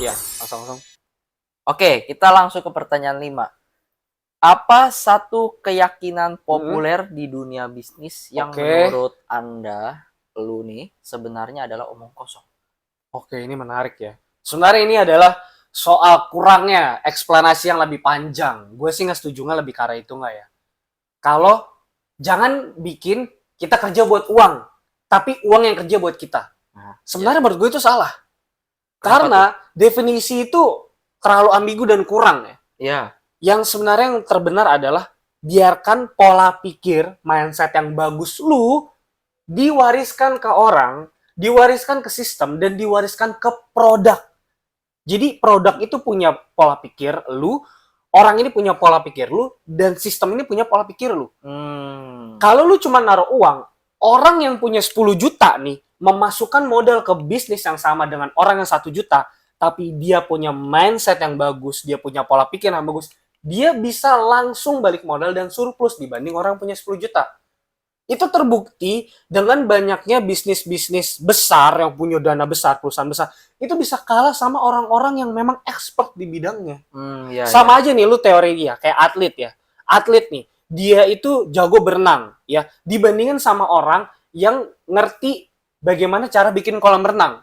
Iya, langsung. Oke, kita langsung ke pertanyaan 5. Apa satu keyakinan populer di dunia bisnis yang menurut Anda, lu nih, sebenarnya adalah omong kosong? Oke, ini menarik ya. Sebenarnya ini adalah soal kurangnya eksplanasi yang lebih panjang. Gue sih nggak setuju nggak lebih ke arah itu nggak ya. Kalau jangan bikin kita kerja buat uang, tapi uang yang kerja buat kita. Nah, Sebenarnya menurut gue itu salah. Kenapa Karena definisi itu terlalu ambigu dan kurang ya. Iya. Yang sebenarnya yang terbenar adalah biarkan pola pikir, mindset yang bagus lu diwariskan ke orang, diwariskan ke sistem, dan diwariskan ke produk. Jadi produk itu punya pola pikir lu, orang ini punya pola pikir lu, dan sistem ini punya pola pikir lu. Kalau lu cuma naruh uang, orang yang punya 10 juta nih, memasukkan modal ke bisnis yang sama dengan orang yang 1 juta, tapi dia punya mindset yang bagus, dia punya pola pikir yang bagus, dia bisa langsung balik modal dan surplus dibanding orang yang punya 10 juta. Itu terbukti dengan banyaknya bisnis-bisnis besar yang punya dana besar, perusahaan besar, itu bisa kalah sama orang-orang yang memang expert di bidangnya. Sama aja nih lu teori dia, kayak atlet ya. Atlet nih, dia itu jago berenang ya, dibandingin sama orang yang ngerti bagaimana cara bikin kolam renang.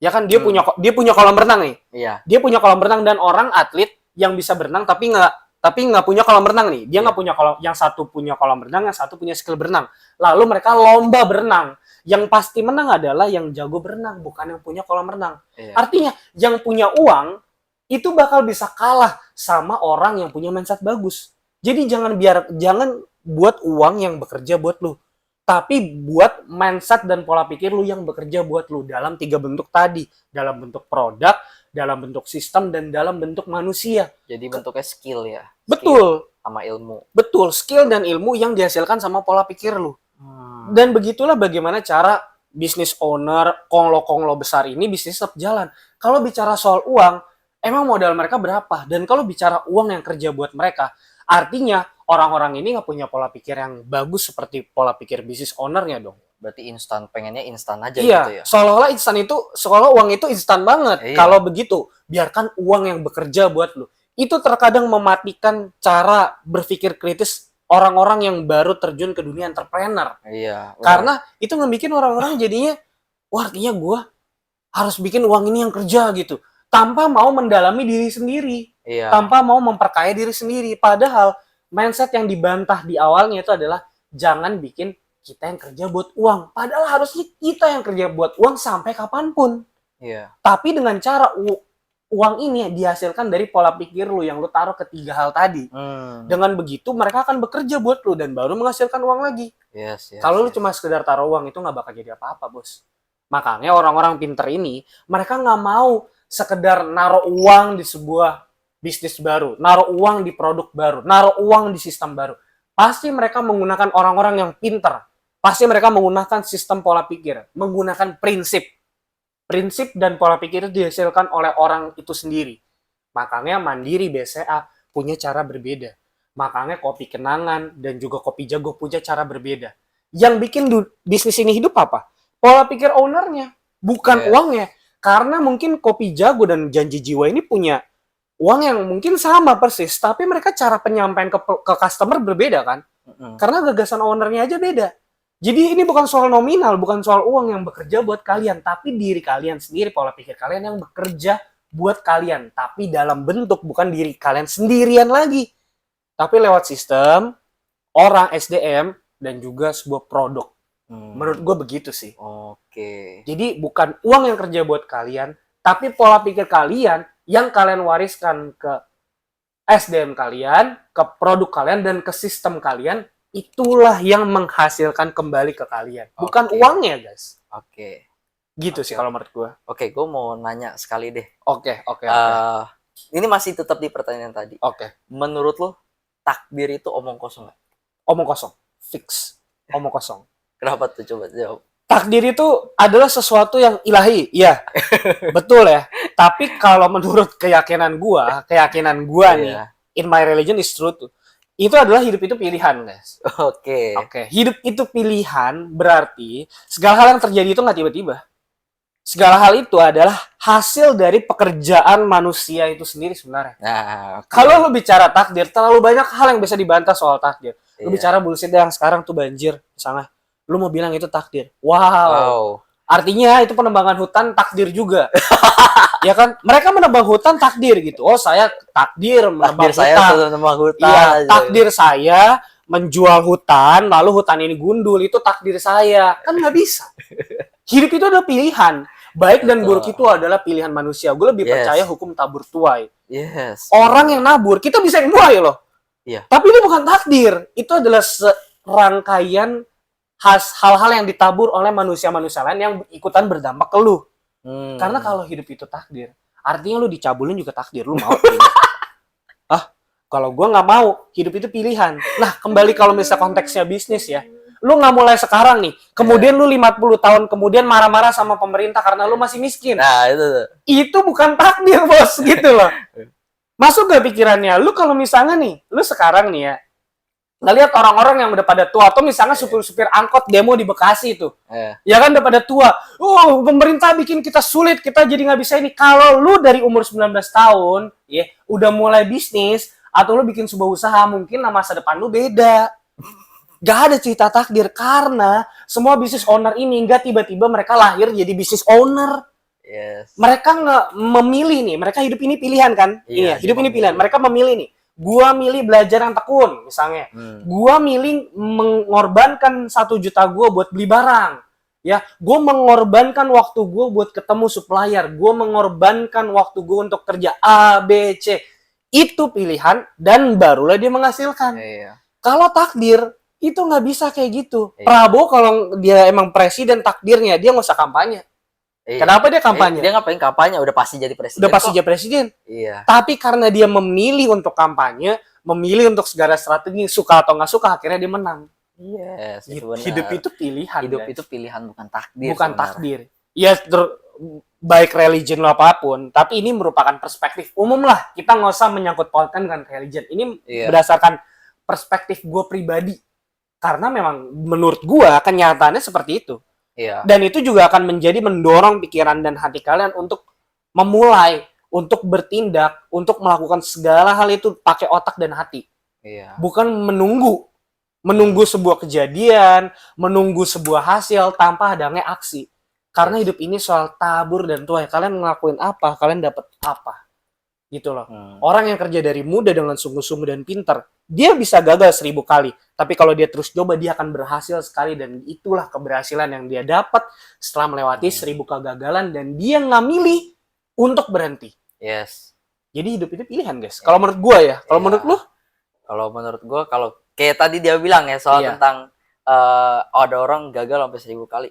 Ya kan dia punya kolam renang nih. Iya. Dia punya kolam renang dan orang atlet yang bisa berenang tapi nggak punya kolam renang nih. Dia nggak punya kolam, yang satu punya kolam renang, yang satu punya skill berenang. Lalu mereka lomba berenang. Yang pasti menang adalah yang jago berenang, bukan yang punya kolam renang. Iya. Artinya yang punya uang itu bakal bisa kalah sama orang yang punya mindset bagus. Jadi jangan buat uang yang bekerja buat lu, tapi buat mindset dan pola pikir lu yang bekerja buat lu dalam 3 bentuk tadi, dalam bentuk produk, dalam bentuk sistem, dan dalam bentuk manusia. Jadi bentuknya skill ya. Betul. Skill sama ilmu. Betul, skill dan ilmu yang dihasilkan sama pola pikir lu. Dan begitulah bagaimana cara bisnis owner, konglo-konglo besar ini bisnis tetap jalan. Kalau bicara soal uang, emang modal mereka berapa? Dan kalau bicara uang yang kerja buat mereka, artinya orang-orang ini nggak punya pola pikir yang bagus seperti pola pikir bisnis ownernya dong. Berarti instan, pengennya instan aja Iya, gitu ya. seolah uang itu instan banget. Iya. Kalau begitu, biarkan uang yang bekerja buat lu. Itu terkadang mematikan cara berpikir kritis orang-orang yang baru terjun ke dunia entrepreneur. Iya. Karena itu ngebikin orang-orang jadinya, wah artinya gue harus bikin uang ini yang kerja gitu. Tanpa mau mendalami diri sendiri. Iya. Tanpa mau memperkaya diri sendiri. Padahal mindset yang dibantah di awalnya itu adalah jangan bikin kita yang kerja buat uang. Padahal harusnya kita yang kerja buat uang sampai kapanpun. Iya. Tapi dengan cara uang ini dihasilkan dari pola pikir lu yang lu taruh ke 3 hal tadi. Dengan begitu mereka akan bekerja buat lu dan baru menghasilkan uang lagi. Yes, Kalau lu cuma sekedar taruh uang itu nggak bakal jadi apa-apa, bos. Makanya orang-orang pinter ini mereka nggak mau sekedar naruh uang di sebuah bisnis baru, naruh uang di produk baru, naruh uang di sistem baru. Pasti mereka menggunakan orang-orang yang pinter. Pasti mereka menggunakan sistem pola pikir, menggunakan prinsip. Prinsip dan pola pikir itu dihasilkan oleh orang itu sendiri. Makanya Mandiri BCA punya cara berbeda. Makanya Kopi Kenangan dan juga Kopi Jago punya cara berbeda. Yang bikin bisnis ini hidup apa? Pola pikir ownernya, bukan uangnya. Karena mungkin Kopi Jago dan Janji Jiwa ini punya uang yang mungkin sama persis, tapi mereka cara penyampaian ke customer berbeda kan? Karena gagasan ownernya aja beda. Jadi ini bukan soal nominal, bukan soal uang yang bekerja buat kalian, tapi diri kalian sendiri, pola pikir kalian yang bekerja buat kalian, tapi dalam bentuk bukan diri kalian sendirian lagi, tapi lewat sistem, orang, SDM, dan juga sebuah produk. Menurut gue begitu sih. Oke. Jadi bukan uang yang kerja buat kalian, tapi pola pikir kalian yang kalian wariskan ke SDM kalian, ke produk kalian, dan ke sistem kalian, itulah yang menghasilkan kembali ke kalian. Bukan uangnya, guys. Oke. Gitu sih kalau menurut gue. Oke, gue mau nanya sekali deh. Oke. Ini masih tetap di pertanyaan tadi. Oke. Menurut lo, takdir itu omong kosong nggak? Omong kosong. Fix. Omong kosong. Kenapa tuh? Coba jawab. Takdir itu adalah sesuatu yang ilahi. Iya. Betul ya. Tapi kalau menurut keyakinan gua nih, in my religion is truth. Itu adalah hidup itu pilihan, guys. Oke. Hidup itu pilihan berarti segala hal yang terjadi itu nggak tiba-tiba. segala hal itu adalah hasil dari pekerjaan manusia itu sendiri sebenarnya. Nah, oke. Kalau lu bicara takdir, terlalu banyak hal yang bisa dibantah soal takdir. Lu Iya. bicara bullshit yang sekarang tuh banjir, misalnya. Lu mau bilang itu takdir. Wow. Wow. Artinya itu penebangan hutan takdir juga. Ya kan? Mereka menebang hutan takdir gitu. Oh, saya takdir menebang Takdir saya hutan. sudah menebang hutan. Iya, aja. takdir saya menjual hutan, lalu hutan ini gundul, itu takdir saya. Kan nggak bisa. Hidup itu adalah pilihan. Baik dan buruk itu adalah pilihan manusia. Gue lebih percaya hukum tabur tuai. Yes. Orang yang nabur, kita bisa yang nuai loh. Iya. Tapi ini bukan takdir. Itu adalah serangkaian hal-hal yang ditabur oleh manusia-manusia lain yang ikutan berdampak ke lu. Karena kalau hidup itu takdir, artinya lu dicabulin juga takdir. Lu mau? Kalau gue nggak mau, hidup itu pilihan. Nah, kembali kalau misalnya konteksnya bisnis ya, lu nggak mulai sekarang nih, kemudian lu 50 tahun kemudian marah-marah sama pemerintah karena lu masih miskin. Nah, itu tuh. Itu bukan takdir, bos, gitu loh. Masuk gak pikirannya? Lu kalau misalnya nih, lu sekarang nih ya, ngelihat orang-orang yang udah pada tua, atau misalnya supir-supir angkot demo di Bekasi itu, ya kan udah pada tua, pemerintah bikin kita sulit, kita jadi nggak bisa ini. Kalau lu dari umur 19 tahun, ya udah mulai bisnis, atau lu bikin sebuah usaha, mungkin masa depan lu beda. Gak ada cerita takdir, karena semua bisnis owner ini nggak tiba-tiba mereka lahir jadi bisnis owner. Yes. Mereka nggak memilih nih, mereka hidup ini pilihan kan? Iya, hidup ini pilihan. Mereka memilih nih. Gua milih belajar yang tekun, misalnya. Gua milih mengorbankan 1 juta gua buat beli barang. Ya, gua mengorbankan waktu gua buat ketemu supplier. Gua mengorbankan waktu gua untuk kerja A, B, C. Itu pilihan dan barulah dia menghasilkan. Iya. Kalau takdir itu nggak bisa kayak gitu. Iya. Prabowo kalau dia emang presiden takdirnya dia nggak usah kampanye. Iya. Kenapa dia kampanye? Dia ngapain kampanye? Udah pasti jadi presiden. Udah pasti jadi presiden. Iya. Tapi karena dia memilih untuk kampanye, memilih untuk segala strategi, suka atau nggak suka, akhirnya dia menang. Yes, itu benar. Hidup itu pilihan. Hidup guys. itu pilihan, bukan takdir. Bukan sebenarnya. takdir. Ya, baik religion lo apapun, tapi ini merupakan perspektif umum lah. Kita nggak usah menyangkut pautkan dengan religion. Ini berdasarkan perspektif gue pribadi. Karena memang menurut gue kenyataannya seperti itu. Iya. Dan itu juga akan menjadi mendorong pikiran dan hati kalian untuk memulai, untuk bertindak, untuk melakukan segala hal itu pakai otak dan hati. Iya. Bukan menunggu sebuah kejadian, menunggu sebuah hasil tanpa adanya aksi. Karena hidup ini soal tabur dan tuai. Kalian ngelakuin apa, kalian dapat apa. Gitu loh. Orang yang kerja dari muda dengan sungguh-sungguh dan pintar, dia bisa gagal 1000 kali. Tapi kalau dia terus coba, dia akan berhasil sekali. Dan itulah keberhasilan yang dia dapat setelah melewati 1000 kegagalan. Dan dia nggak milih untuk berhenti. Yes. Jadi hidup itu pilihan, guys. Kalau menurut gue ya. Kalau menurut lu? Kalau menurut gue, kalau kayak tadi dia bilang ya, soal tentang ada orang gagal sampai 1000 kali.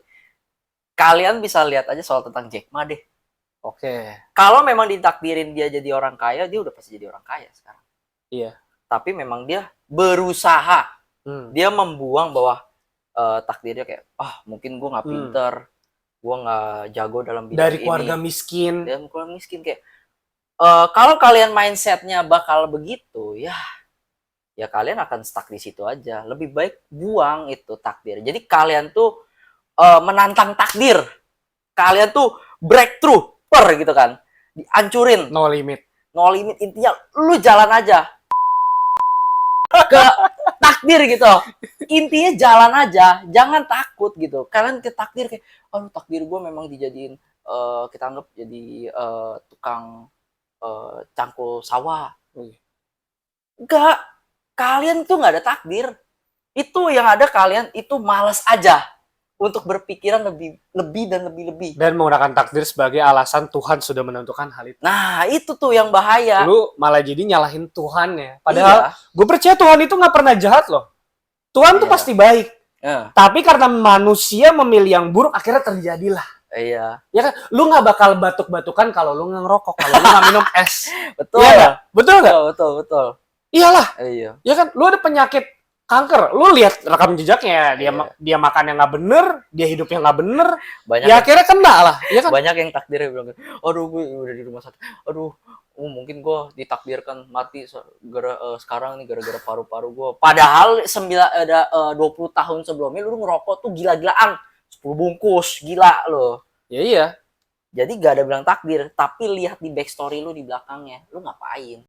Kalian bisa lihat aja soal tentang Jack Ma deh. Oke. Kalau memang ditakdirin dia jadi orang kaya, dia udah pasti jadi orang kaya sekarang. Iya. Tapi memang dia berusaha. Dia membuang bahwa takdirnya kayak, mungkin gue nggak pinter, gue nggak jago dalam bidang dari ini. keluarga miskin. Dari keluarga miskin kayak. Kalau kalian mindsetnya bakal begitu, ya kalian akan stuck di situ aja. Lebih baik buang itu takdir. Jadi kalian tuh menantang takdir. Kalian tuh breakthrough gitu kan, dihancurin. No limit. Intinya lu jalan aja ke takdir gitu. Intinya jalan aja, jangan takut gitu. Kalian ke takdir kayak, takdir gue memang dijadiin kita anggap jadi tukang cangkul sawah. Enggak, kalian tuh nggak ada takdir. Itu yang ada kalian itu malas aja untuk berpikiran lebih dan lebih. Dan menggunakan takdir sebagai alasan Tuhan sudah menentukan hal itu. Nah, itu tuh yang bahaya. Lu malah jadi nyalahin Tuhan ya. Padahal gue percaya Tuhan itu nggak pernah jahat loh. Tuhan tuh pasti baik. Tapi karena manusia memilih yang buruk, akhirnya terjadilah. Iya. Ya kan, lu nggak bakal batuk-batukan kalau lu nggak ngerokok, kalau lu nggak minum es. Betul. Iya, betul nggak? Betul. Iyalah. Iya. Ya kan, lu ada penyakit kanker, lu lihat rekam jejaknya, dia makan yang nggak bener, dia hidup yang nggak bener, ya akhirnya kena lah, ya kan? Banyak yang takdirnya bilang, aduh gue udah di rumah sakit, aduh mungkin gue ditakdirkan mati sekarang nih gara-gara paru-paru gue. Padahal 20 tahun sebelumnya lu ngerokok tuh gila-gilaan, 10 bungkus, gila lo. Ya iya. Jadi gak ada bilang takdir, tapi lihat di backstory lu di belakangnya, lu ngapain.